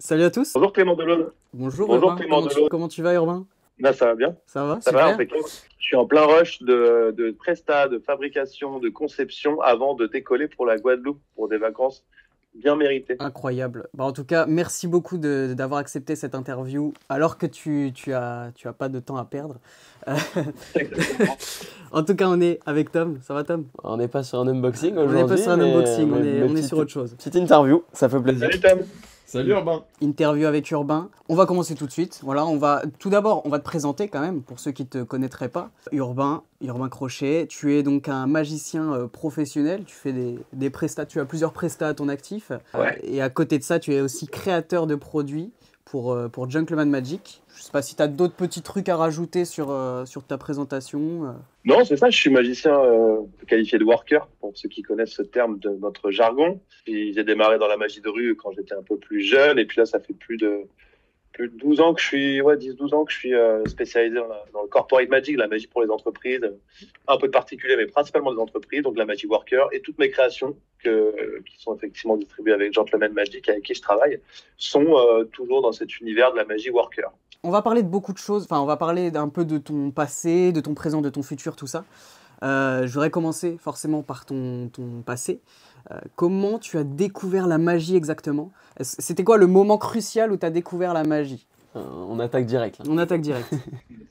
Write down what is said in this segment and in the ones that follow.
Salut à tous. Bonjour Clément Delon. Bonjour Bonjour Urbain. Clément Delon. Comment tu vas Urbain? Là, ça va bien? Ça va? Ça va, Super. impeccable. Je suis en plein rush de presta, de fabrication, de conception avant de décoller pour la Guadeloupe pour des vacances bien méritées. Incroyable. Bah, en tout cas, merci beaucoup d'avoir accepté cette interview alors que tu as pas de temps à perdre. Euh, Exactement. En tout cas, on est avec Tom. Ça va Tom? On n'est pas sur un unboxing On n'est pas aujourd'hui, sur un mais, unboxing, mais on est sur autre chose. petite interview, ça fait plaisir. Salut Tom. Salut Urbain. Interview avec Urbain. On va commencer tout de suite. Voilà, tout d'abord, on va te présenter quand même pour ceux qui te connaîtraient pas. Urbain Crochet. Tu es donc un magicien professionnel. Tu fais des prestats. Tu as plusieurs prestats à ton actif. Ouais. Et à côté de ça, tu es aussi créateur de produits pour Gentleman Magic. Je sais pas si tu as d'autres petits trucs à rajouter sur ta présentation. Non, c'est ça, je suis magicien qualifié de worker, pour ceux qui connaissent ce terme de notre jargon. Puis j'ai démarré dans la magie de rue quand j'étais un peu plus jeune, et puis là, ça fait plus de 12 ans que je suis, 10-12 ans que je suis spécialisé dans le corporate magic, la magie pour les entreprises, un peu de particulier, mais principalement des entreprises, donc la magie worker, et toutes mes créations qui sont effectivement distribuées avec Gentleman Magic, avec qui je travaille, sont toujours dans cet univers de la magie worker. On va parler de beaucoup de choses. Enfin, on va parler un peu de ton passé, de ton présent, de ton futur, tout ça. Je voudrais commencer forcément par ton passé. Comment tu as découvert la magie exactement? C'était quoi le moment crucial où tu as découvert la magie? On attaque direct. Là. On attaque direct.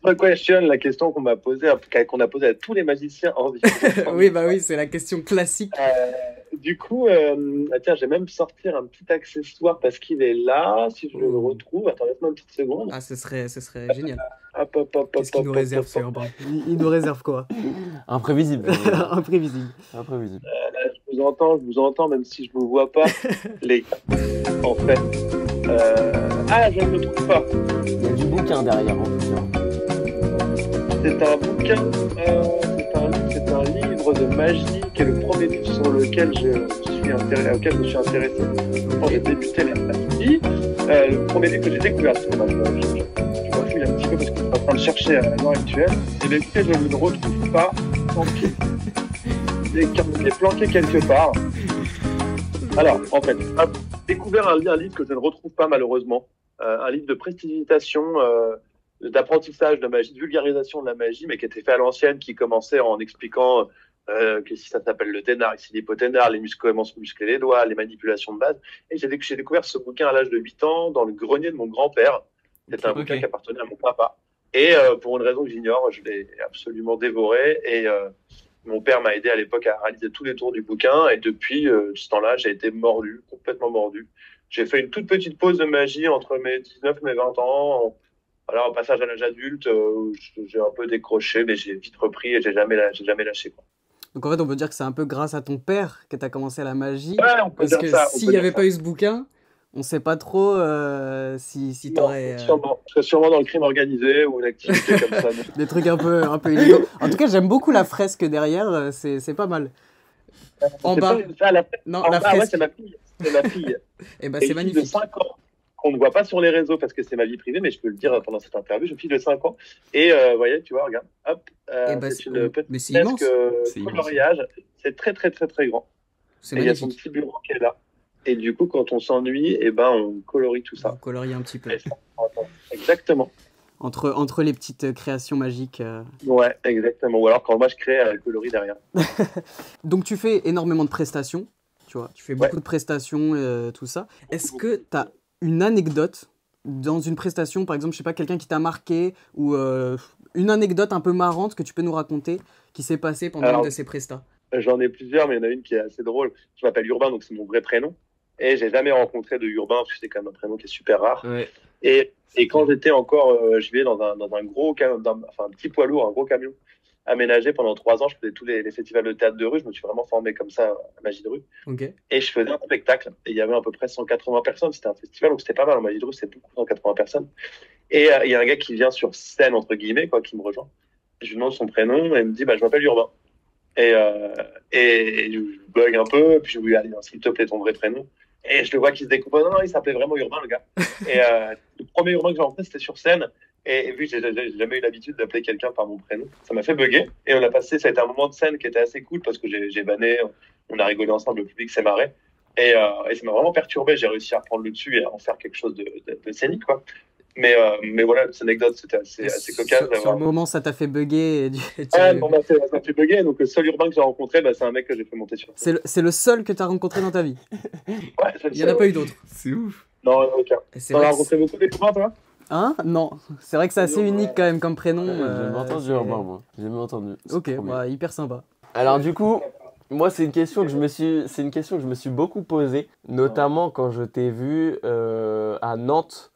Je question la question qu'on a posée à tous les magiciens en vie. Oui, bah oui, c'est la question classique. Du coup, tiens, je vais même sortir un petit accessoire parce qu'il est là. Si je le retrouve, attends, laisse-moi une petite seconde. Ah, ce serait génial. Hop. Qu'est-ce qu'il nous réserve, ce Urbain? Il nous réserve quoi? Imprévisible. Imprévisible. Imprévisible. Là, je vous entends, même si je ne vous vois pas. Les gars, en fait. Je ne le trouve pas. Il y a du bouquin derrière en plus. C'est un bouquin, c'est un livre de magie qui est le premier livre sur lequel auquel je me suis intéressé quand j'ai débuté la magie. Le premier livre que j'ai découvert, parce que je refouille un petit peu parce que je suis en train de chercher à l'heure actuelle. Et bien écoutez, je ne le retrouve pas. Tant pis. Il est planqué quelque part. Alors, en fait, j'ai découvert un livre que je ne retrouve pas malheureusement. Un livre de prestidigitation, d'apprentissage de magie, de vulgarisation de la magie, mais qui était fait à l'ancienne, qui commençait en expliquant que si ça s'appelle le ténard, ici l'hypoténard, les muscles, comment se muscler les doigts, les manipulations de base. Et j'ai découvert ce bouquin à l'âge de 8 ans dans le grenier de mon grand-père. C'était un bouquin qui appartenait à mon papa. Et pour une raison que j'ignore, je l'ai absolument dévoré. Et mon père m'a aidé à l'époque à réaliser tous les tours du bouquin. Et depuis ce temps-là, j'ai été mordu, complètement mordu. J'ai fait une toute petite pause de magie entre mes 19 et mes 20 ans. Alors, au passage à l'âge adulte, j'ai un peu décroché, mais j'ai vite repris et j'ai jamais lâché, quoi. Donc en fait, on peut dire que c'est un peu grâce à ton père que tu as commencé la magie. Ouais, on peut Parce dire que ça. s'il n'y avait pas eu ce bouquin, on ne sait pas trop si tu aurais Sûrement. Je serais sûrement dans le crime organisé ou une activité comme ça. des trucs un peu illégaux. En tout cas, j'aime beaucoup la fresque derrière, c'est pas mal. En C'est bas, pas ça, non, en la bas, ouais, fresque, c'est ma fille. C'est ma fille. eh ben, Et c'est une fille de magnifique. 5 ans qu'on ne voit pas sur les réseaux parce que c'est ma vie privée, mais je peux le dire pendant cette interview. J'ai une fille de 5 ans. Et vous voyez, tu vois, regarde, hop, Eh ben, c'est une petite mais c'est fresque immense. C'est immense. coloriage. C'est très, très, très, très grand. C'est Et il y a son magnifique. petit bureau qui est là. Et du coup, quand on s'ennuie, eh ben, on colorie tout Vous ça. coloriez un petit peu. Exactement. Entre les petites créations magiques. Ouais, exactement. Ou alors quand moi je crée le coloris derrière. Donc tu fais énormément de prestations, tu vois. Tu fais Ouais. beaucoup de prestations, tout ça. Est-ce que tu as une anecdote dans une prestation, par exemple, je sais pas, quelqu'un qui t'a marqué ou une anecdote un peu marrante que tu peux nous raconter qui s'est passée pendant Alors, une de ces prestas? J'en ai plusieurs, mais il y en a une qui est assez drôle. Je m'appelle Urbain, donc c'est mon vrai prénom. Et j'ai jamais rencontré de Urbain, parce que c'est quand même un prénom qui est super rare. Ouais. Et quand j'étais encore, je vivais dans un gros camion, enfin un petit poids lourd, un gros camion aménagé pendant 3 ans. Je faisais tous les festivals de théâtre de rue. Je me suis vraiment formé comme ça à magie de rue. Ok. Et je faisais un spectacle. Et il y avait à peu près 180 personnes. C'était un festival, donc c'était pas mal. En magie de rue, c'était beaucoup, 180 personnes. Et il y a un gars qui vient sur scène, entre guillemets, quoi, qui me rejoint. Je lui demande son prénom et il me dit, je m'appelle Urbain. Et je bug un peu, puis je lui dis, allez, s'il te plaît, ton vrai prénom. Et je le vois qu'il se découpe. Non, il s'appelait vraiment Urbain, le gars. Et le premier Urbain que j'ai rencontré, c'était sur scène. Et vu que j'ai jamais eu l'habitude d'appeler quelqu'un par mon prénom, ça m'a fait bugger. Et on a passé, ça a été un moment de scène qui était assez cool parce que j'ai vanné, on a rigolé ensemble, le public s'est marré. Et ça m'a vraiment perturbé. J'ai réussi à reprendre le dessus et à en faire quelque chose de scénique, quoi. Mais voilà, cette anecdote, c'était assez cocasse Sur le d'avoir. moment, ça t'a fait bugger et Ah, bon, bah, ça m'a fait bugger. Donc, le seul urbain que j'ai rencontré, bah, c'est un mec que j'ai fait monter sur scène. c'est le seul que tu as rencontré dans ta vie. Ouais, c'est le Il n'y en a seul, pas ouais. eu d'autres. C'est ouf. Non, aucun. Et c'est T'en vrai as que rencontré beaucoup des copains, toi? Hein? Non. C'est vrai que c'est assez unique quand même comme prénom. J'ai jamais entendu c'est- Urbain, moi. J'ai jamais entendu. C'est Ok, le premier. bah, hyper sympa. Alors du coup, moi c'est une question que je me suis beaucoup posée, notamment quand je t'ai vu à Nantes.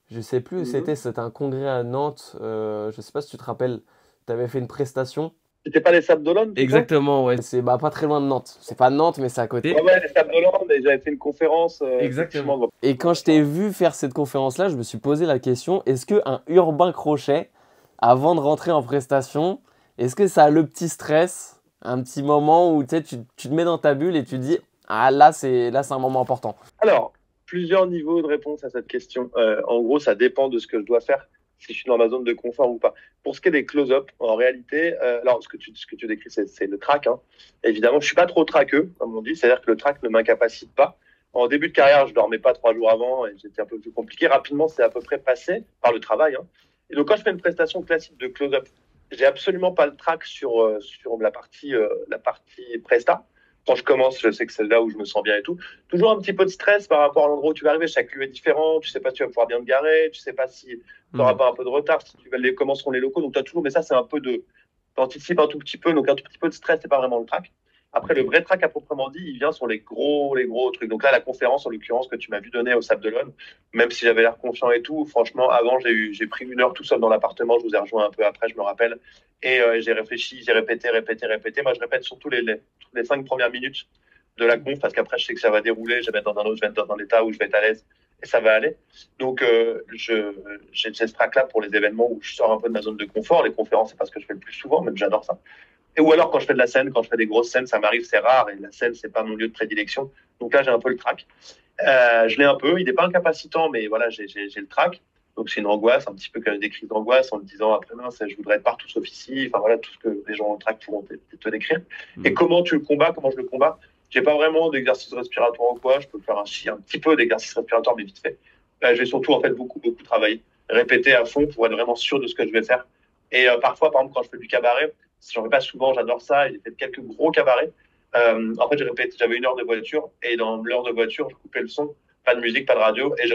Je sais plus où c'était un congrès à Nantes. Je sais pas si tu te rappelles. Tu avais fait une prestation. C'était pas les Sables d'Olonne, tout ça? Exactement, ouais. C'est bah, pas très loin de Nantes. C'est pas Nantes, mais c'est à côté. Ouais, les Sables d'Olonne, et j'avais fait une conférence. Effectivement. Et quand je t'ai vu faire cette conférence-là, je me suis posé la question, est-ce qu'un Urbain Crochet, avant de rentrer en prestation, est-ce que ça a le petit stress, un petit moment où tu sais, tu te mets dans ta bulle et tu te dis, ah là c'est un moment important. Alors, plusieurs niveaux de réponse à cette question. En gros, ça dépend de ce que je dois faire, si je suis dans ma zone de confort ou pas. Pour ce qui est des close-up, en réalité, alors ce que tu décris, c'est le track, hein. Évidemment, je suis pas trop traqueux, comme on dit, c'est-à-dire que le track ne m'incapacite pas. En début de carrière, je dormais pas 3 jours avant et j'étais un peu plus compliqué. Rapidement, c'est à peu près passé par le travail, hein. Et donc, quand je fais une prestation classique de close-up, j'ai absolument pas le track sur la partie presta. Quand je commence, je sais que c'est là où je me sens bien et tout. Toujours un petit peu de stress par rapport à l'endroit où tu vas arriver. Chaque lieu est différent. Tu sais pas si tu vas pouvoir bien te garer. Tu sais pas si tu n'auras pas un peu de retard. Si tu vas comment seront les locaux. Donc, tu as toujours, mais ça, c'est un peu de. Tu anticipes un tout petit peu. Donc, un tout petit peu de stress, c'est pas vraiment le track. Après, le vrai track à proprement dit, il vient sur les gros trucs. Donc là, la conférence, en l'occurrence, que tu m'as vu donner au Sable d'Olonne, même si j'avais l'air confiant et tout, franchement, avant, j'ai pris 1 heure tout seul dans l'appartement. Je vous ai rejoint un peu après, je me rappelle. Et j'ai réfléchi, j'ai répété. Moi, je répète surtout les 5 premières minutes de la conf, parce qu'après, je sais que ça va dérouler, je vais être dans un autre, je vais être dans un état où je vais être à l'aise, et ça va aller. Donc, j'ai ce track-là pour les événements où je sors un peu de ma zone de confort. Les conférences, c'est pas ce que je fais le plus souvent, même j'adore ça. Et ou alors, quand je fais de la scène, quand je fais des grosses scènes, ça m'arrive, c'est rare, et la scène, c'est pas mon lieu de prédilection. Donc là, j'ai un peu le track. Je l'ai un peu, il n'est pas incapacitant, mais voilà, j'ai le track. Donc c'est une angoisse, un petit peu comme des crises d'angoisse, en le disant après mince, je voudrais être partout sauf ici. Enfin voilà, tout ce que les gens en track pourront te décrire. Et comment tu le combats, comment je le combats? J'ai pas vraiment d'exercice respiratoire ou quoi. Je peux faire un petit peu d'exercice respiratoire, mais vite fait. Je vais surtout en fait beaucoup travailler, répéter à fond pour être vraiment sûr de ce que je vais faire. Et parfois, par exemple, quand je fais du cabaret, j'en fais pas souvent, j'adore ça. J'ai fait quelques gros cabarets. En fait, j'avais 1 heure de voiture, et dans l'heure de voiture, je coupais le son. Pas de musique, pas de radio, et je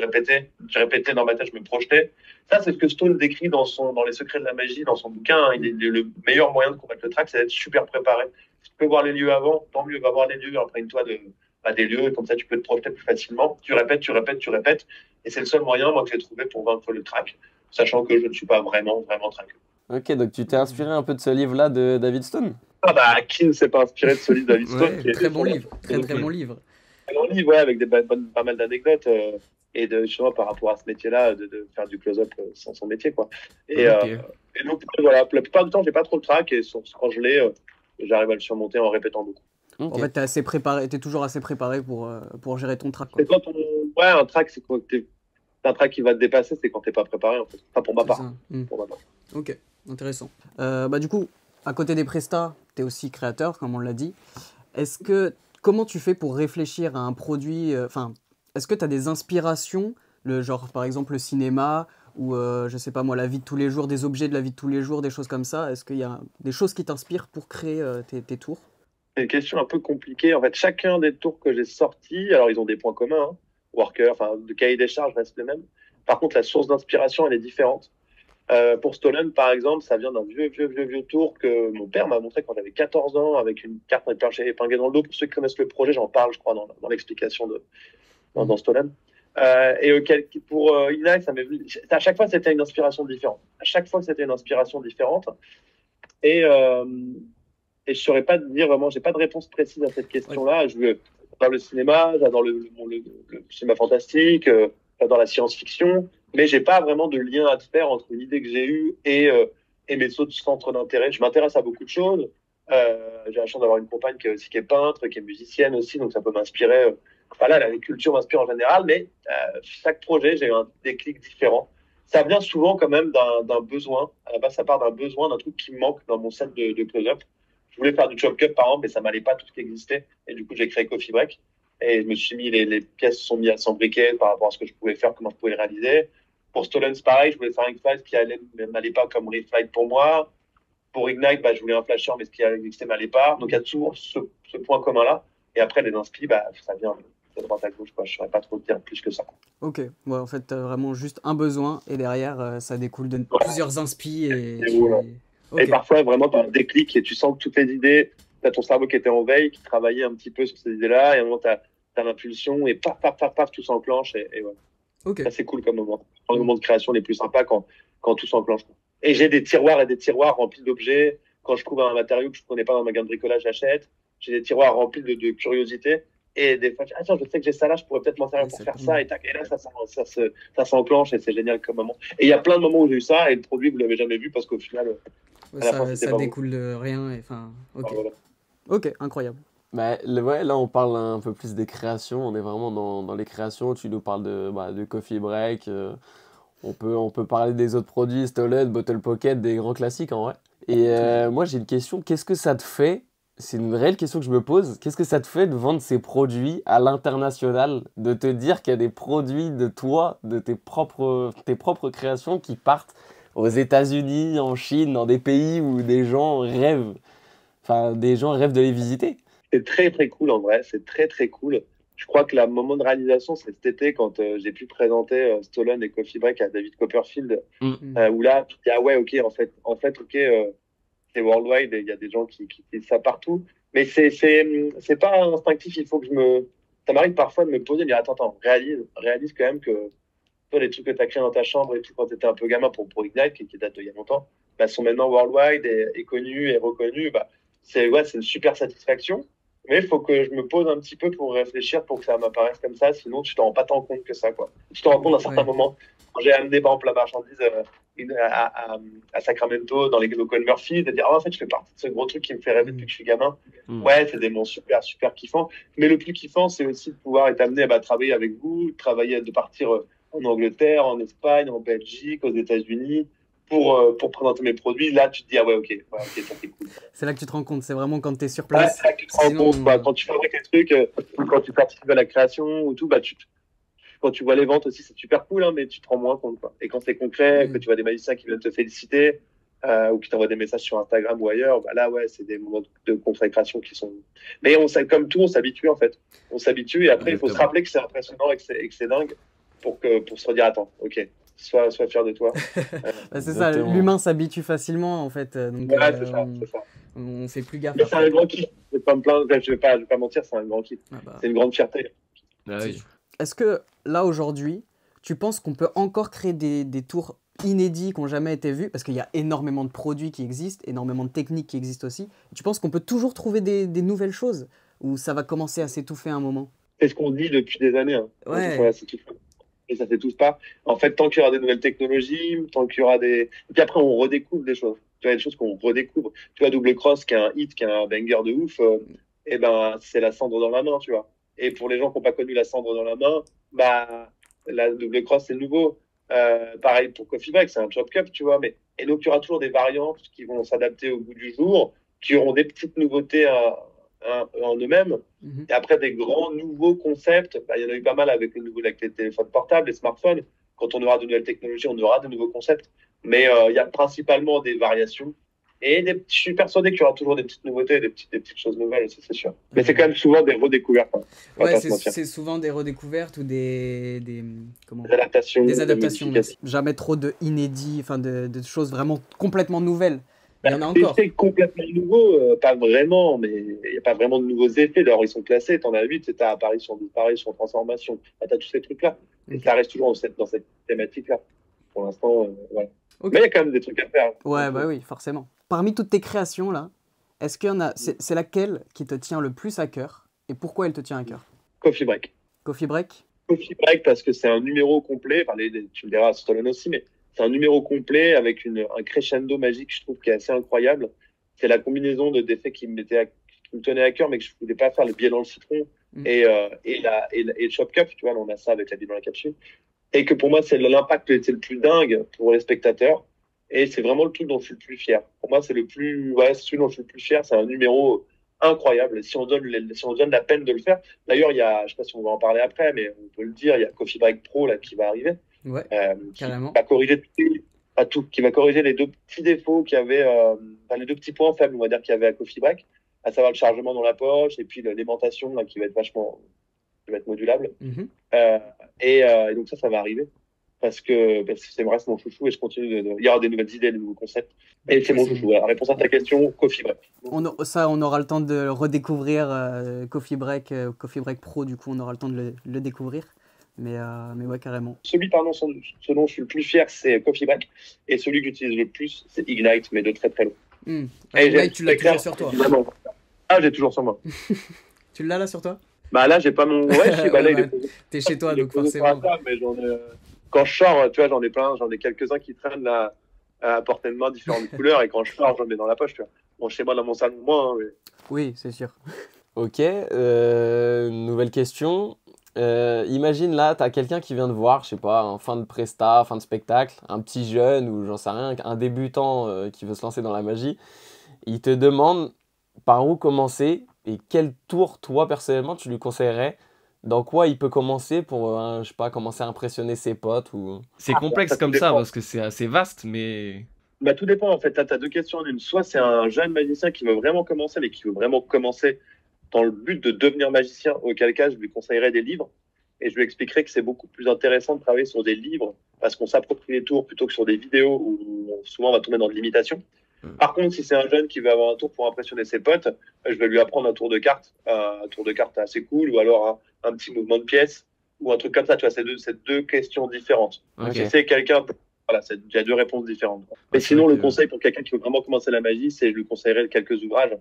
répétais dans ma tête, je me projetais. Ça, c'est ce que Stone décrit dans Les Secrets de la Magie, dans son bouquin, hein. Le meilleur moyen de combattre le track, c'est d'être super préparé. Si tu peux voir les lieux avant, tant mieux, va voir les lieux, imprègne-toi des lieux, comme ça tu peux te projeter plus facilement. Tu répètes, et c'est le seul moyen, moi, que j'ai trouvé pour vaincre le track, sachant que je ne suis pas vraiment traqueux. Ok, donc tu t'es inspiré un peu de ce livre-là de David Stone? Ah bah, qui ne s'est pas inspiré de ce livre David Stone? Ouais, très bon livre, très bon livre. On lit, ouais, avec pas mal d'anecdotes et justement par rapport à ce métier-là, de faire du close-up sans son métier, quoi. Et donc, voilà, la plupart du temps, j'ai pas trop le track, et quand je l'ai, j'arrive à le surmonter en répétant beaucoup. Ok. En fait, t'es toujours assez préparé pour gérer ton track, quoi. C'est quand ouais, un track, c'est quand un track qui va te dépasser, c'est quand t'es pas préparé, en fait. Enfin, pour ma part. Pour ma part. Ok, intéressant. Du coup, à côté des prestats, t'es aussi créateur, comme on l'a dit. Comment tu fais pour réfléchir à un produit? Est-ce que tu as des inspirations, genre par exemple le cinéma ou je sais pas moi, la vie de tous les jours, des objets de la vie de tous les jours, des choses comme ça? Est-ce qu'il y a des choses qui t'inspirent pour créer tes tours? C'est une question un peu compliquée. En fait, chacun des tours que j'ai sortis, alors ils ont des points communs, hein. Worker, enfin, de cahier des charges reste le même. Par contre, la source d'inspiration, elle est différente. Pour Stolen, par exemple, ça vient d'un vieux tour que mon père m'a montré quand j'avais 14 ans, avec une carte épinglée dans le dos. Pour ceux qui connaissent le projet, j'en parle, je crois, dans l'explication dans Stolen. Pour Inax, à chaque fois, c'était une inspiration différente. Et je saurais pas te dire vraiment, j'ai pas de réponse précise à cette question-là. J'adore le cinéma, j'adore le cinéma fantastique, j'adore la science-fiction, mais j'ai pas vraiment de lien à te faire entre une idée que j'ai eue et mes autres centres d'intérêt. Je m'intéresse à beaucoup de choses. J'ai la chance d'avoir une compagne qui est peintre, qui est musicienne aussi, donc ça peut m'inspirer. Voilà, la culture m'inspire en général, mais chaque projet, j'ai eu un déclic différent. Ça vient souvent quand même d'un besoin. À la base, ça part d'un besoin, d'un truc qui me manque dans mon set de close-up. Je voulais faire du chop cut par exemple, mais ça m'allait pas tout ce qui existait. Et du coup, j'ai créé Coffee Break. Et je me suis mis, les pièces se sont mis à s'embriquer par rapport à ce que je pouvais faire, comment je pouvais le réaliser. Pour Stolen, c'est pareil, je voulais faire un X-Flight qui n'allait pas comme Reflight pour moi. Pour Ignite, bah, je voulais un flasher, mais ce qui m'allait pas. Donc, il y a toujours ce point commun-là. Et après, les inspi, bah, ça vient de droite à gauche, quoi. Je ne saurais pas trop dire plus que ça. Ok, ouais, en fait, vraiment juste un besoin et derrière, ça découle de plusieurs inspi Et voilà. Et parfois, vraiment, tu as un déclic et tu sens que toutes les idées, tu as ton cerveau qui était en veille, qui travaillait un petit peu sur ces idées-là, et à un moment, tu as l'impulsion et paf, paf, paf, paf, tout s'enclenche. Et voilà. Ok. Ça, c'est cool comme moment. Les moments de création les plus sympas quand tout s'enclenche. Et j'ai des tiroirs et des tiroirs remplis d'objets. Quand je trouve un matériau que je ne connais pas dans un magasin de bricolage, j'achète. J'ai des tiroirs remplis de curiosités. Et des fois, tiens, je sais que j'ai ça là, je pourrais peut-être m'en servir pour faire ça. Et là, ça s'enclenche et c'est génial comme moment. Et il y a plein de moments où j'ai eu ça et le produit, vous ne l'avez jamais vu parce qu'au final, ça découle de rien. Ok. Voilà. Ok, incroyable. Bah, ouais, là, on parle un peu plus des créations. On est vraiment dans les créations. Tu nous parles de Coffee Break. On peut parler des autres produits, Stolen, Bottle Pocket, des grands classiques en vrai. Et moi, j'ai une question. Qu'est-ce que ça te fait? C'est une réelle question que je me pose. Qu'est-ce que ça te fait de vendre ces produits à l'international? De te dire qu'il y a des produits de toi, de tes propres créations qui partent aux États-Unis, en Chine, dans des pays où des gens rêvent. Enfin, des gens rêvent de les visiter. C'est très, très cool en vrai. C'est très, très cool. Je crois que le moment de réalisation, c'est cet été quand j'ai pu présenter Stolen et Coffee Break à David Copperfield, où là, tu te dis, ah ouais, ok, en fait, ok, c'est worldwide et il y a des gens qui disent ça partout. Mais c'est pas instinctif, il faut que ça m'arrive parfois de me poser et de dire, attends, réalise quand même que toi, les trucs que tu as créés dans ta chambre et tout quand tu étais un peu gamin pour Ignite, qui date d'il y a longtemps, bah, sont maintenant worldwide et connus et reconnus. Bah, c'est une super satisfaction. Mais il faut que je me pose un petit peu pour réfléchir pour que ça m'apparaisse comme ça. Sinon, tu t'en rends pas tant compte que ça, quoi. Tu t'en rends compte à certains moments. Quand j'ai amené, par exemple, la marchandise à Sacramento, dans les locaux de Murphy, de dire, en fait, je fais partie de ce gros truc qui me fait rêver depuis que je suis gamin. Ouais, c'est des moments super, super kiffants. Mais le plus kiffant, c'est aussi de pouvoir être amené à travailler avec vous, de partir en Angleterre, en Espagne, en Belgique, aux États-Unis. Pour présenter mes produits, là, tu te dis, ah ouais, ok, ça c'est cool. C'est là que tu te rends compte, c'est vraiment quand tu es sur place. Ouais, c'est là que tu te rends compte, bah, quand tu fabriques des trucs, quand tu participes à la création ou tout, bah, quand tu vois les ventes aussi, c'est super cool, hein, mais tu te rends moins compte, quoi. Et quand c'est concret, que tu vois des magiciens qui viennent te féliciter, ou qui t'envoient des messages sur Instagram ou ailleurs, bah là, ouais, c'est des moments de consécration qui sont. Mais comme tout, on s'habitue, en fait. On s'habitue et après, il faut se rappeler que c'est impressionnant et que c'est dingue pour se redire, attends, ok. Sois fier de toi. C'est ça, l'humain s'habitue facilement en fait. Donc, ouais, c'est ça. On fait plus gaffe. Mais c'est un grand kiff. Je vais pas mentir, c'est un grand kiff. C'est une grande fierté. Oui. Est-ce que là aujourd'hui, tu penses qu'on peut encore créer des tours inédits qui n'ont jamais été vus? Parce qu'il y a énormément de produits qui existent, énormément de techniques qui existent aussi. Tu penses qu'on peut toujours trouver des nouvelles choses? Ou ça va commencer à s'étouffer à un moment? C'est ce qu'on dit depuis des années. Hein. Ouais. Et ça s'étouffe pas. En fait, tant qu'il y aura des nouvelles technologies, tant qu'il y aura des. Et puis après, on redécouvre des choses. Tu vois, des choses qu'on redécouvre. Tu vois, Double Cross, qui est un hit, qui est un banger de ouf, et ben, c'est la cendre dans la main, tu vois. Et pour les gens qui n'ont pas connu la cendre dans la main, bah, la Double Cross, c'est le nouveau. Pareil pour Coffee Break, c'est un Chop Cup, tu vois. Et donc, il y aura toujours des variantes qui vont s'adapter au goût du jour, qui auront des petites nouveautés en eux-mêmes. Et après, des grands nouveaux concepts, bah, il y en a eu pas mal avec les téléphones portables, les smartphones. Quand on aura de nouvelles technologies, on aura de nouveaux concepts. Mais il y a principalement des variations. Et je suis persuadé qu'il y aura toujours des petites nouveautés, des petites choses nouvelles, c'est sûr. Mais c'est quand même souvent des redécouvertes. Hein, ouais, c'est souvent des redécouvertes ou des adaptations. Des adaptations. Jamais trop de inédits, enfin de choses vraiment complètement nouvelles. Il y en a encore. Des effets complètement nouveaux, pas vraiment, mais il n'y a pas vraiment de nouveaux effets. D'ailleurs, ils sont classés. Tu en as 8, tu as apparition, disparition, transformation. Tu as tous ces trucs-là. Et ça reste toujours dans cette thématique-là. Pour l'instant, voilà. Okay. Mais il y a quand même des trucs à faire. Ouais, bah oui, forcément. Parmi toutes tes créations, là, est-ce qu'il y en a. C'est laquelle qui te tient le plus à cœur? Et pourquoi elle te tient à cœur? Coffee Break. Coffee Break? Coffee Break, parce que c'est un numéro complet. Enfin, tu me diras, Stolen aussi, mais. C'est un numéro complet avec un crescendo magique, je trouve, qui est assez incroyable. C'est la combinaison d'effets qui me tenait à cœur, mais que je ne voulais pas faire, le biais dans le citron et le Chop Cup. Tu vois, là, on a ça avec la bille dans la capsule. Et que pour moi, c'est l'impact qui était le plus dingue pour les spectateurs. Et c'est vraiment le truc dont je suis le plus fier. Pour moi, c'est celui dont je suis le plus fier. C'est un numéro incroyable. Si on donne la peine de le faire. D'ailleurs, je sais pas si on va en parler après, mais on peut le dire, il y a Coffee Break Pro là qui va arriver, Ouais, qui carrément. va corriger pas tout, qui va corriger les deux petits défauts qu'il y avait, enfin, les deux petits points faibles, on va dire, qu'il y avait à Coffee Break, à savoir le chargement dans la poche et puis l'alimentation là, qui va être modulable. Mhm. Euh, et donc ça va arriver. Parce que c'est reste mon chouchou et je continue il y aura des nouvelles idées, des nouveaux concepts. Et c'est Ouais, mon chouchou. Voilà, réponse à ta question, Coffee Break. on aura le temps de redécouvrir Coffee Break Pro, du coup, on aura le temps de le découvrir. Mais ouais, carrément. Celui, pardon, ce dont je suis le plus fier, c'est Coffee Break. Et celui que j'utilise le plus, c'est Ignite, mais de très très loin. Et Et là, tu l'as toujours sur toi. Vraiment. Ah, j'ai toujours sur moi. Tu l'as là sur toi? Bah là, j'ai pas mon. Ouais, je sais, bah là, Ouais, il est bah, posé. t'es chez toi, Il est donc posé sur forcément. la table, mais quand je sors, tu vois, j'en ai plein, j'en ai quelques-uns qui traînent là, à portée de main, différentes couleurs, et quand je sors, j'en mets dans la poche, tu vois. Bon, chez moi, dans mon salon, moi, hein, mais... Oui, c'est sûr. Ok, nouvelle question. Imagine là, tu as quelqu'un qui vient te voir, je sais pas, en fin de presta, fin de spectacle, un petit jeune ou j'en sais rien, un débutant qui veut se lancer dans la magie. Il te demande par où commencer et quel tour, toi, personnellement, tu lui conseillerais. Dans quoi il peut commencer pour, je sais pas, commencer à impressionner ses potes ou... C'est complexe Ça, tout comme ça dépend. parce que c'est assez vaste, mais Bah, tout dépend, en fait. T'as deux questions en une. Soit c'est un jeune magicien qui veut vraiment commencer, mais qui veut vraiment commencer dans le but de devenir magicien, auquel cas je lui conseillerais des livres. Et je lui expliquerai que c'est beaucoup plus intéressant de travailler sur des livres parce qu'on s'approprie les tours plutôt que sur des vidéos où souvent on va tomber dans de l'imitation. Par contre, si c'est un jeune qui veut avoir un tour pour impressionner ses potes, je vais lui apprendre un tour de cartes assez cool, ou alors un petit mouvement de pièce, ou un truc comme ça. Tu vois, c'est deux questions différentes. ok. Si c'est quelqu'un, voilà, il y a deux réponses différentes. Mais c'est sinon, vrai le que- conseil pour quelqu'un qui veut vraiment commencer la magie, c'est je lui conseillerais quelques ouvrages.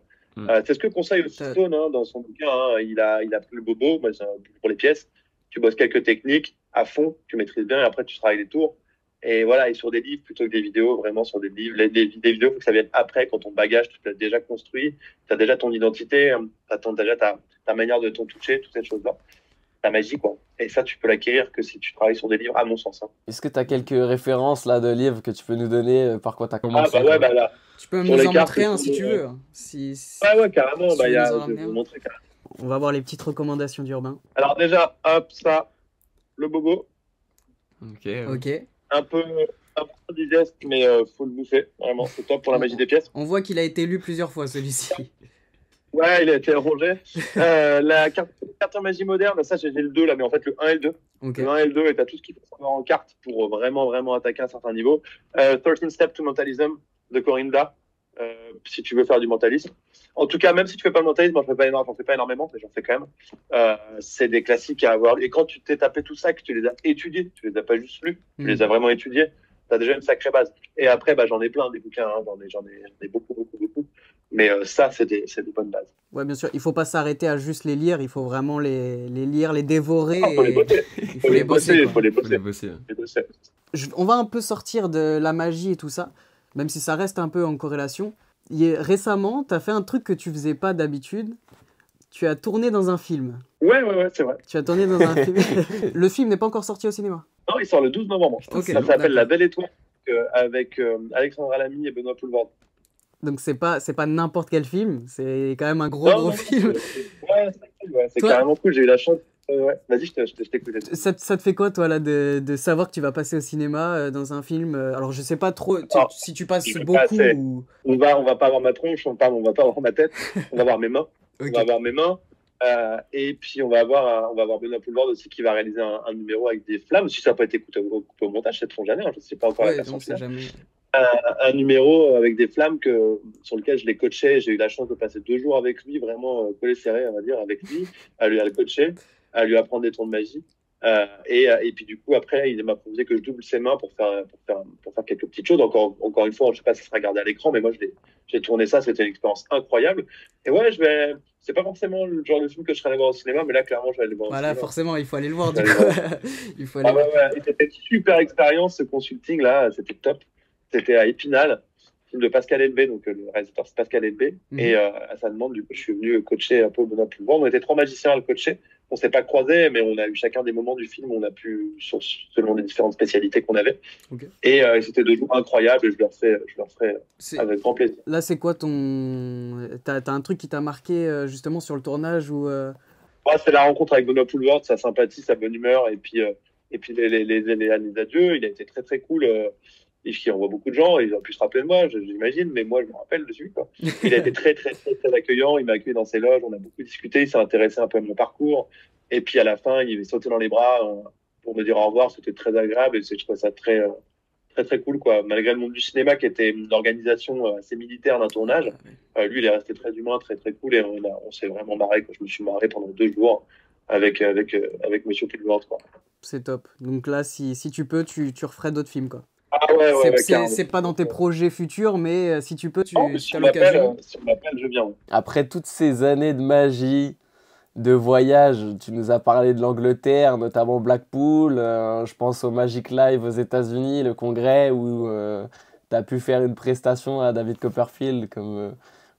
C'est ce que conseille aussi T'as- Stone, hein, dans son bouquin. Hein. Il a pris le bobo, moi, c'est pour les pièces. Tu bosses quelques techniques à fond, tu maîtrises bien, et après tu travailles les tours. Et voilà, et sur des livres plutôt que des vidéos, vraiment sur des livres. Les vidéos, il faut que ça vienne après, quand ton bagage, tu l'as déjà construit, tu as déjà ton identité, tu as déjà ta manière de ton toucher, toutes ces choses-là. Ta magie, quoi. Et ça, tu peux l'acquérir que si tu travailles sur des livres, à mon sens. Hein. Est-ce que tu as quelques références là de livres que tu peux nous donner, par quoi tu as Ah, commencé bah ouais, bah là, Tu peux sur nous les en cartes, montrer un si tu veux. Hein. Ouais, carrément, Si tu veux nous en je vais ramener vous un. montrer carrément. On va voir les petites recommandations d'Urbain. Alors déjà, hop, ça, le bobo, Ok. Ok. un peu digeste, mais faut le bouffer. Vraiment, c'est top pour la magie des pièces. On voit qu'il a été lu plusieurs fois, celui-ci. Ouais, il a été rongé. La carte en magie moderne, ça, j'ai le 2 là, mais en fait, le 1 et le 2. Ok. Le 1 et le 2, et t'as tout ce qu'il faut savoir en carte pour vraiment, vraiment attaquer un certain niveau. 13 Steps to Mentalism de Corinda, si tu veux faire du mentalisme. En tout cas, même si tu fais pas le mentalisme, moi, j'en fais pas énormément, mais j'en fais quand même. C'est des classiques à avoir. Et quand tu t'es tapé tout ça, que tu les as étudiés, tu les as pas juste lus, tu les as vraiment étudiés, t'as déjà une sacrée base. Et après, bah, j'en ai plein, des bouquins, hein, j'en ai beaucoup, beaucoup, beaucoup. Mais ça, c'est des bonnes bases. Ouais, bien sûr. Il faut pas s'arrêter à juste les lire. Il faut vraiment les lire, les dévorer. Il faut les bosser. Il faut les bosser. Il Quoi. faut les Faut les bosser. bosser. On va un peu sortir de la magie et tout ça, même si ça reste un peu en corrélation. Récemment, tu as fait un truc que tu faisais pas d'habitude. Tu as tourné dans un film. Ouais, c'est vrai. Tu as tourné dans un film. Le film n'est pas encore sorti au cinéma. Non, il sort le 12 novembre. Ok, Ça s'appelle d'accord. La Belle Étoile avec Alexandra Lamy et Benoît Poelvoorde. Donc c'est pas n'importe quel film, c'est quand même un gros Non, film. Ouais, c'est cool, ouais. C'est Toi- carrément cool. J'ai eu la chance. Ouais. Vas-y, je t'écoute. Ça te fait quoi toi là de savoir que tu vas passer au cinéma dans un film alors je sais pas trop Alors, si tu passes je vais beaucoup pas assez. ou... On va pas avoir ma tronche, on va pas avoir ma tête, on va avoir mes mains. Ok. On va avoir mes mains. Et puis on va avoir Benoît Poelvoorde aussi qui va réaliser un numéro avec des flammes. Si ça n'a pas été coupé au montage, c'est trop jamais. Hein, je ne sais pas encore la Ouais, version on sait finale. jamais. Un numéro avec des flammes sur lequel je l'ai coaché. J'ai eu la chance de passer 2 jours avec lui, vraiment collé serré, on va dire, avec lui, à le coacher, à lui apprendre des tours de magie. Et puis du coup, après, il m'a proposé que je double ses mains pour faire quelques petites choses. Encore une fois, je ne sais pas si ça sera gardé à l'écran, mais moi, j'ai tourné ça. C'était une expérience incroyable. Et ouais, c'est pas forcément le genre de film que je serais allé voir au cinéma, mais là, clairement, je vais aller le voir au Voilà, cinéma. forcément, il faut aller le voir du Allez coup. voir. Il faut aller Ah voir. ouais. Et c'était une super expérience, ce consulting là, c'était top. C'était à Épinal, film de Pascal Elbé, donc le réalisateur c'est Pascal Elbé. Mhm. Et à sa demande, du coup, je suis venu coacher un peu Benoît Poelvoorde. On était 3 magiciens à le coacher. on s'est pas croisés, mais on a eu chacun des moments du film où on a pu, selon les différentes spécialités qu'on avait. Ok. Et c'était 2 jours incroyables et je leur ferai avec grand plaisir. Là, c'est quoi ton... T'as un truc qui t'a marqué justement sur le tournage ou Moi, c'est la rencontre avec Benoît Poulvord, sa sympathie, sa bonne humeur et puis les adieux. Il a été très très cool. Et qui envoie beaucoup de gens, et ils ont pu se rappeler de moi, j'imagine, mais moi je me rappelle dessus, quoi. Il a été très très très très accueillant, il m'a accueilli dans ses loges, on a beaucoup discuté, il s'est intéressé un peu à mon parcours, et puis à la fin il m'a sauté dans les bras pour me dire au revoir, c'était très agréable, et je trouvais ça très très très cool, quoi. Malgré le monde du cinéma qui était une organisation assez militaire d'un tournage, lui il est resté très humain, très très cool, et on s'est vraiment marré, quoi. Je me suis marré pendant 2 jours avec Monsieur Poulvord, quoi. c'est top. Donc là, si tu peux, tu referais d'autres films, quoi. Ah ouais, carrément. C'est pas dans tes projets futurs, mais si tu peux, Non, mais si si t'as on m'appelle, l'occasion. je viens. Après toutes ces années de magie, de voyage, tu nous as parlé de l'Angleterre, notamment Blackpool, je pense au Magic Live aux États-Unis, le congrès où tu as pu faire une prestation à David Copperfield, comme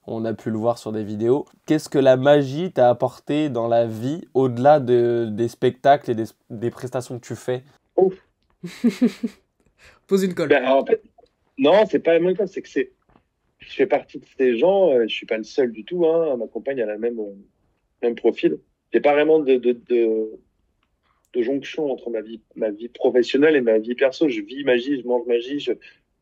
on a pu le voir sur des vidéos. Qu'est-ce que la magie t'a apporté dans la vie, au-delà des spectacles et des prestations que tu fais? Ouf. Pose une colle. Ben, en fait, non, c'est pas la même chose, c'est que je fais partie de ces gens, je suis pas le seul du tout, hein, ma compagne a le même profil. J'ai pas vraiment de jonction entre ma vie professionnelle et ma vie perso. Je vis magie, je mange magie,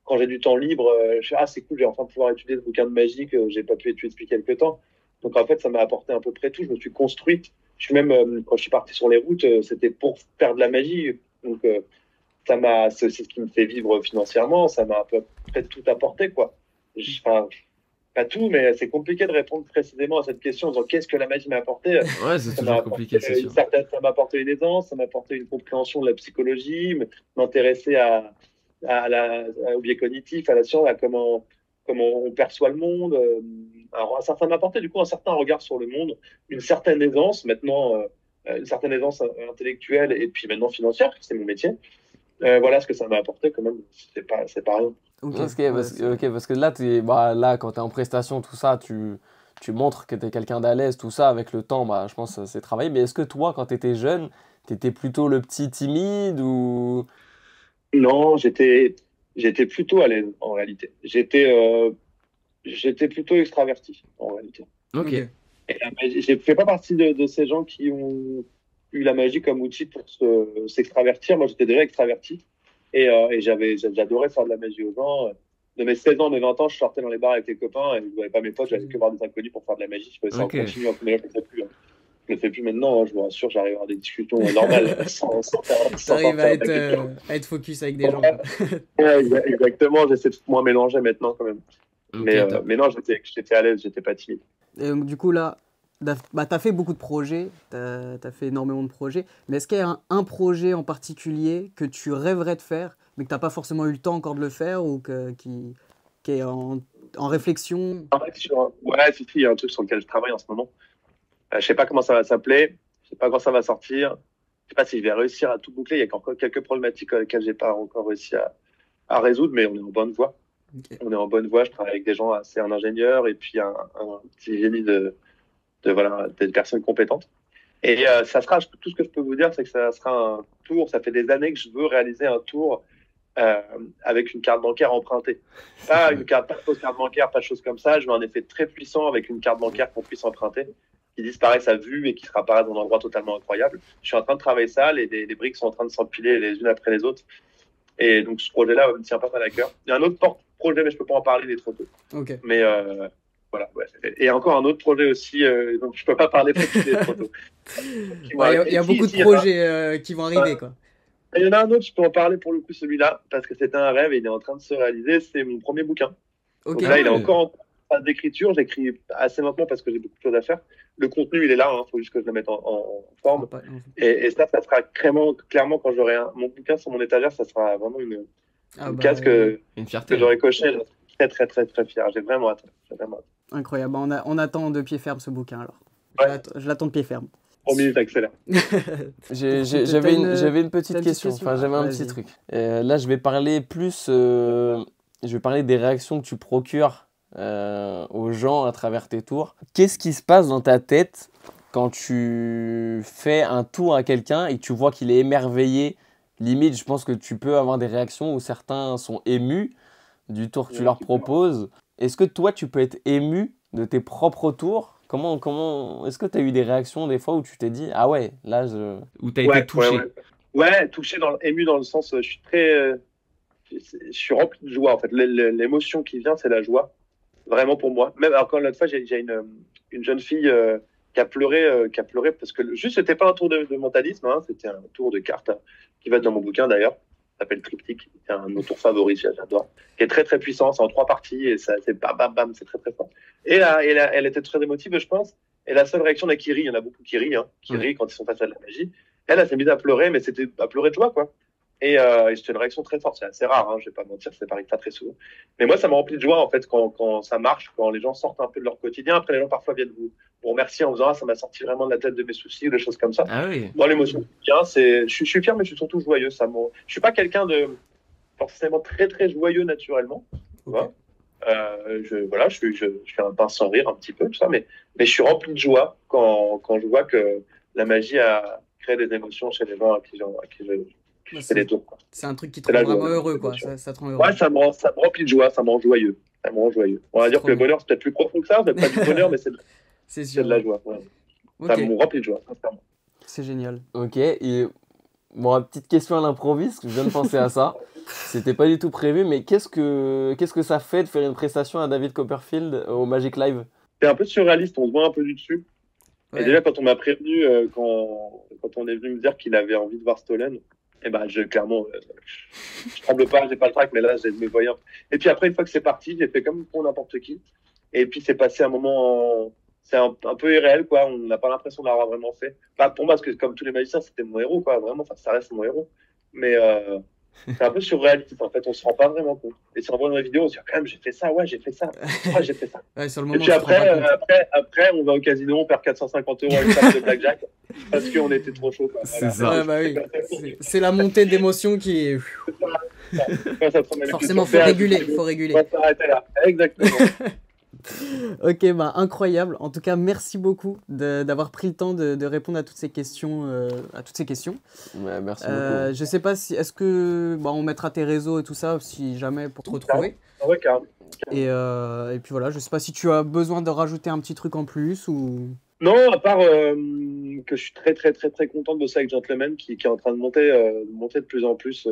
quand j'ai du temps libre, je fais, ah, c'est cool, j'ai enfin pouvoir étudier ce bouquin de magie que j'ai pas pu étudier depuis quelques temps. Donc, en fait, ça m'a apporté à peu près tout. Je me suis construite. Je suis même, quand je suis parti sur les routes, c'était pour faire de la magie. Donc, c'est aussi ce qui me fait vivre financièrement. Ça m'a à peu près tout apporté, quoi. Enfin, pas tout, mais c'est compliqué de répondre précisément à cette question en disant qu'est-ce que la magie m'a apporté. Ouais, c'est Ça m'a toujours compliqué, c'est sûr. ça m'a apporté une aisance, ça m'a apporté une compréhension de la psychologie, m'intéresser au biais cognitif, à la science, à comment on perçoit le monde. Alors, ça m'a apporté du coup un certain regard sur le monde, une certaine aisance, maintenant, une certaine aisance intellectuelle et puis maintenant financière, c'est mon métier. Voilà ce que ça m'a apporté quand même, c'est pas rien. Ok, Parce que là, là, quand tu es en prestation, tout ça, tu montres que tu es quelqu'un d'à l'aise, tout ça, avec le temps, bah, je pense que c'est travaillé. Mais est-ce que toi, quand tu étais jeune, tu étais plutôt le petit timide ou... Non, j'étais plutôt à l'aise en réalité. J'étais plutôt extraverti en réalité. Ok. Et la magie, je fais pas partie de ces gens qui ont eu la magie comme outil pour s'extravertir. Moi, j'étais déjà extraverti et j'adorais faire de la magie aux gens. De mes 16 ans, de mes 20 ans, je sortais dans les bars avec les copains et je voyais pas mes potes, j'allais que voir des inconnus pour faire de la magie. Je faisais ça en Ok. continu, mais je le fais plus. Je le fais plus maintenant, hein, je vous rassure, j'arrive à avoir des discussions normales sans T'arrives faire à être focus avec des gens, quoi. Ouais, exactement, j'essaie de moins mélanger maintenant quand même. Ok, top. Mais non, j'étais à l'aise, j'étais pas timide. Et du coup, là, t'as fait beaucoup de projets, t'as fait énormément de projets, mais est-ce qu'il y a un projet en particulier que tu rêverais de faire, mais que t'as pas forcément eu le temps encore de le faire, ou qui est en réflexion? En fait, ouais, si, il y a un truc sur lequel je travaille en ce moment. Je sais pas comment ça va s'appeler, je sais pas quand ça va sortir, je sais pas si je vais réussir à tout boucler. Il y a encore quelques problématiques lesquelles j'ai pas encore réussi à résoudre, mais on est en bonne voie. Ok. On est en bonne voie. Je travaille avec des gens, c'est un ingénieur et puis un petit génie voilà, des personnes compétentes. Et ça sera, tout ce que je peux vous dire, c'est que ça sera un tour. Ça fait des années que je veux réaliser un tour avec une carte bancaire empruntée. Pas de fausse carte bancaire, pas de choses comme ça. Je veux un effet très puissant avec une carte bancaire qu'on puisse emprunter, qui disparaisse à vue et qui sera apparaître dans un endroit totalement incroyable. Je suis en train de travailler ça. Les briques sont en train de s'empiler les unes après les autres. Et donc, ce projet-là me tient pas mal à cœur. Il y a un autre projet, mais je peux pas en parler, il est trop tôt. Ok. Mais voilà. Ouais. Et encore un autre projet aussi, donc je peux pas parler parce qu'il est trop tôt. Ouais, il y a beaucoup de projets qui vont arriver, quoi. Il y en a un autre, je peux en parler pour le coup, celui-là, parce que c'était un rêve et il est en train de se réaliser. C'est mon premier bouquin. Ok. Donc là, il est encore en phase d'écriture. J'écris assez lentement parce que j'ai beaucoup de choses à faire. Le contenu, il est là. Faut juste que je le mette en forme. Et ça sera clairement quand j'aurai mon bouquin sur mon étagère, ça sera vraiment une case que j'aurai coché. Je suis très, très, très, très fier. J'ai vraiment hâte. Incroyable. On attend de pied ferme ce bouquin, alors. Ouais. Je l'attends de pied ferme. 3 minutes, accélère. J'avais une petite question, enfin j'avais un petit truc. Là je vais parler plus, je vais parler des réactions que tu procures aux gens à travers tes tours. Qu'est-ce qui se passe dans ta tête quand tu fais un tour à quelqu'un et que tu vois qu'il est émerveillé, limite, je pense que tu peux avoir des réactions où certains sont émus du tour que tu leur proposes. Est-ce que toi, tu peux être ému de tes propres tours? Est-ce que tu as eu des réactions des fois où tu t'es dit, ah ouais, là, Où t'as été touché. Ouais, touché, ému dans le sens, je suis je suis rempli de joie en fait. L'émotion qui vient, c'est la joie, vraiment pour moi. Même encore l'autre fois, j'ai une jeune fille qui a pleuré parce que juste c'était pas un tour de mentalisme, hein, c'était un tour de cartes qui va être dans mon bouquin d'ailleurs. Ça s'appelle Triptyque, c'est un de mes tours favoris, j'adore. Qui est très très puissant, c'est en 3 parties et ça c'est bam bam bam, c'est très très fort. Et là, elle était très émotive, je pense. Et la seule réaction d'Akiri, il y en a beaucoup qui rient, hein, quand ils sont face à de la magie. Elle s'est mise à pleurer, mais c'était à pleurer de joie, quoi. Et c'était une réaction très forte. C'est assez rare, hein, je vais pas mentir, ça n'arrive pas très souvent. Mais moi, ça me remplit de joie, en fait, quand ça marche, quand les gens sortent un peu de leur quotidien. Après, les gens parfois viennent vous remercier en disant, ah, ça m'a sorti vraiment de la tête de mes soucis, ou des choses comme ça. Ah oui. Moi, l'émotion qui vient, je suis fier, mais je suis surtout joyeux. Je suis pas quelqu'un de forcément très, très joyeux naturellement. Tu vois. Voilà, je fais un pince sans rire un petit peu, tout ça, mais je suis rempli de joie quand je vois que la magie a créé des émotions chez les gens à qui je fais des tours, quoi. C'est un truc qui te rend vraiment heureux, quoi. Ça te rend heureux. Ouais, ça me remplit de joie, ça me rend joyeux. Ça me rend joyeux. On va dire que le bonheur, c'est peut-être plus profond que ça, c'est pas du bonheur, mais c'est de la joie. Ouais. Ça me remplit de joie, sincèrement. C'est génial. Ok, et bon, petite question à l'improviste, je viens de penser à ça. C'était pas du tout prévu, mais qu'est-ce que ça fait de faire une prestation à David Copperfield au Magic Live? C'est un peu surréaliste, on se voit un peu du dessus. Ouais. Et déjà, quand on m'a prévenu, quand on est venu me dire qu'il avait envie de voir Stolen, et ben, clairement, je tremble pas, j'ai pas le trac, mais là, j'ai mes voyants. Et puis après, une fois que c'est parti, j'ai fait comme pour n'importe qui. Et puis, c'est passé un moment, c'est un peu irréel, quoi. On n'a pas l'impression de l'avoir vraiment fait. Pas pour moi, parce que comme tous les magiciens, c'était mon héros, quoi. Vraiment, enfin, ça reste mon héros. Mais c'est un peu surréaliste, en fait. On se rend pas vraiment compte. Et si on voit dans les vidéos, on se dit, quand même, j'ai fait ça, ouais, j'ai fait ça. Ouais, j'ai fait ça. Ouais, sur le moment, et puis après, on va au casino, on perd 450 € à une table de blackjack parce qu'on était trop chaud. C'est voilà. ça. Ouais, bah oui. C'est la montée d'émotion qui est. Forcément, faut réguler. On va s'arrêter là. Exactement. Ok, bah incroyable. En tout cas, merci beaucoup d'avoir pris le temps de répondre à toutes ces questions. Ouais, merci beaucoup. Je sais pas si est-ce que on mettra tes réseaux et tout ça si jamais pour te retrouver. Ouais, carrément. Et puis voilà, je sais pas si tu as besoin de rajouter un petit truc en plus ou. Non, à part que je suis très très très très content de bosser avec Gentleman qui est en train de monter de plus en plus.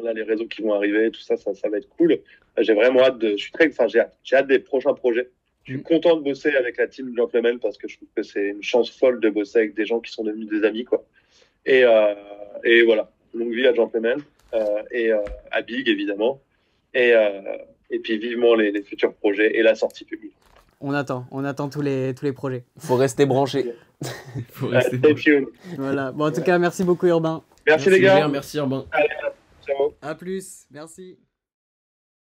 Là, les réseaux qui vont arriver, tout ça va être cool. J'ai vraiment hâte j'ai hâte des prochains projets. Je suis content de bosser avec la team Gentleman parce que je trouve que c'est une chance folle de bosser avec des gens qui sont devenus des amis, quoi. Et voilà, longue vie à Gentleman et à Big évidemment. Et puis vivement les futurs projets et la sortie publique. On attend tous les projets. Faut rester branché. Faut rester branché. Voilà. Bon, en tout cas, merci beaucoup Urbain. Merci les gars. Merci Urbain. Allez, ciao. À plus. Merci.